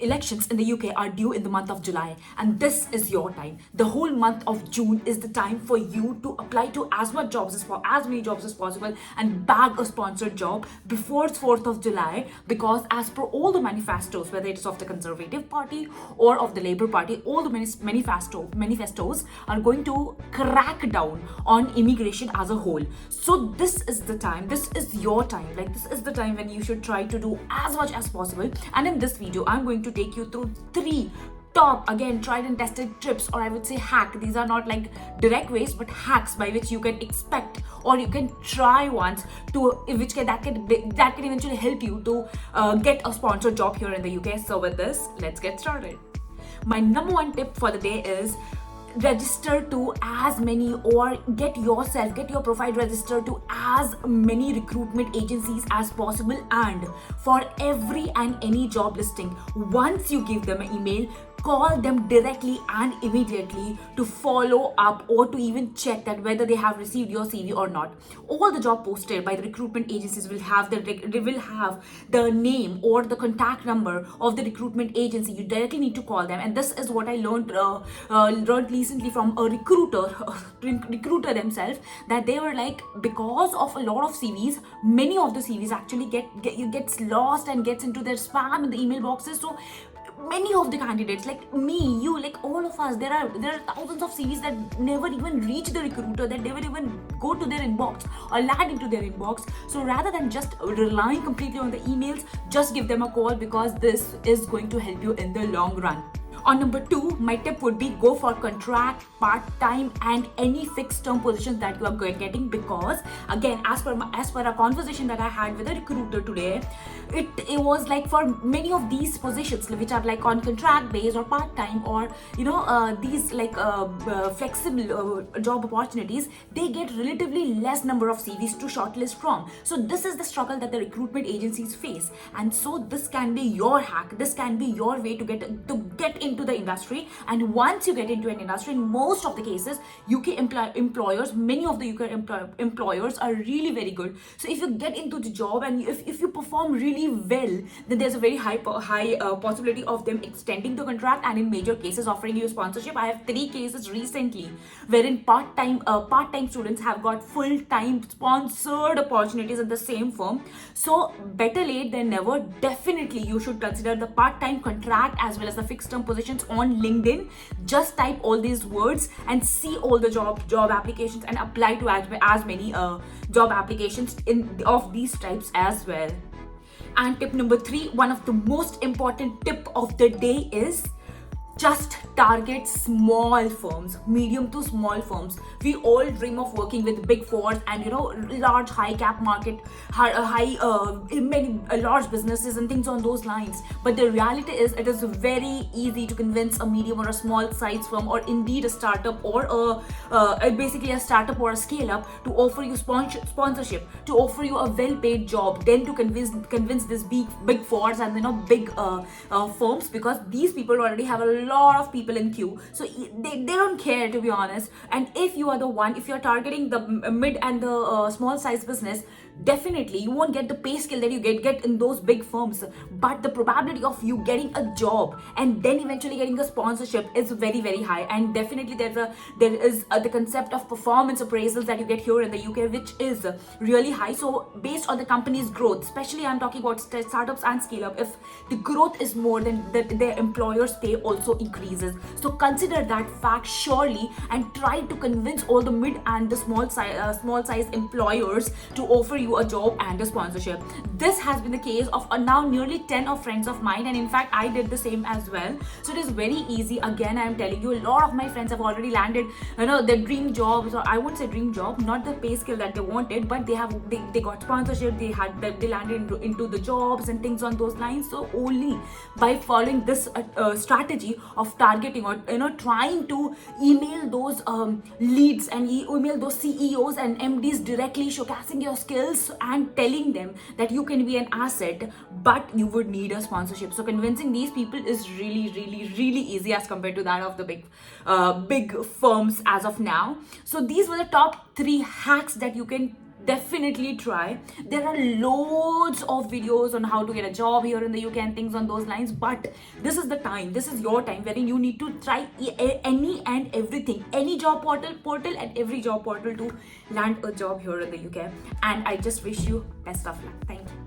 Elections in the UK are due in the month of July, and this is your time. The whole month of June is the time for you to apply to as many jobs as possible and bag a sponsored job before 4th of July, because as per all the manifestos, whether it is of the Conservative Party or of the Labour Party, all the manifestos are going to crack down on immigration as a whole. So this is the time, this is your time, like this is the time when you should try to do as much as possible. And in this video, I'm going to take you through 3 top, again, tried and tested tips, or I would say hack. These are not like direct ways but hacks by which you can expect or you can try once to that can eventually help you to get a sponsored job here in the UK. So with this, let's get started. My number 1 tip for the day is register to as many, or get your profile registered to as many recruitment agencies as possible. And for every and any job listing, once you give them an email, call them directly and immediately to follow up or to even check that whether they have received your CV or not. All the job posted by the recruitment agencies will have the name or the contact number of the recruitment agency. You directly need to call them, and this is what I learned recently from a recruiter themselves, that they were like, because of a lot of CVs, many of the CVs actually gets lost and gets into their spam in the email boxes. So many of the candidates, like me, you, like all of us, there are thousands of CVs that never even reach the recruiter, that never even go to their inbox or land into their inbox. So rather than just relying completely on the emails, just give them a call, because this is going to help you in the long run. On number 2, my tip would be go for contract, part-time and any fixed term positions that you are getting, because again, as per a conversation that I had with a recruiter today, it was like for many of these positions which are like on contract base or part-time, or these like flexible job opportunities, they get relatively less number of CVs to shortlist from. So this is the struggle that the recruitment agencies face, and so this can be your hack, this can be your way to get into the industry. And once you get into an industry, in most of the cases, UK employers, many of the UK employers are really very good. So if you get into the job and if you perform really well, then there's a very high possibility of them extending the contract, and in major cases offering you sponsorship. I have 3 cases recently wherein part-time students have got full-time sponsored opportunities at the same firm. So better late than never. Definitely you should consider the part-time, contract as well as the fixed term positions on LinkedIn. Just type all these words and see all the job applications and apply to as many job applications of these types as well. And tip number 3, one of the most important tip of the day, is just target small firms, medium to small firms. We all dream of working with big fours and large high cap market, many large businesses and things on those lines. But the reality is, it is very easy to convince a medium or a small size firm, or indeed a startup, or basically a startup or a scale up, to offer you sponsorship, to offer you a well paid job, then to convince these big fours and big firms, because these people already have a lot of people in queue. So they don't care, to be honest. And if you are the one, if you're targeting the mid and the small size business, definitely you won't get the pay scale that you get in those big firms, but the probability of you getting a job and then eventually getting a sponsorship is very, very high. And definitely there is the concept of performance appraisals that you get here in the UK, which is really high. So based on the company's growth, especially I'm talking about startups and scale up, if the growth is more, then their employers' pay also increases. So consider that fact surely, and try to convince all the mid and the small size employers to offer you a job and a sponsorship. This has been the case of now nearly 10 of friends of mine, and in fact I did the same as well. So it is very easy. Again, I am telling you, a lot of my friends have already landed their dream jobs, or I won't say dream job, not the pay scale that they wanted, but they got sponsorship, they landed into the jobs and things on those lines. So only by following this strategy of targeting, or trying to email those leads and email those CEOs and MDs directly, showcasing your skills and telling them that you can be an asset, but you would need a sponsorship. So convincing these people is really, really, really easy as compared to that of the big firms as of now. So these were the top 3 hacks that you can definitely try. There are loads of videos on how to get a job here in the UK and things on those lines, but this is the time, this is your time wherein you need to try any and everything, any job portal and every job portal to land a job here in the UK. And I just wish you best of luck. Thank you.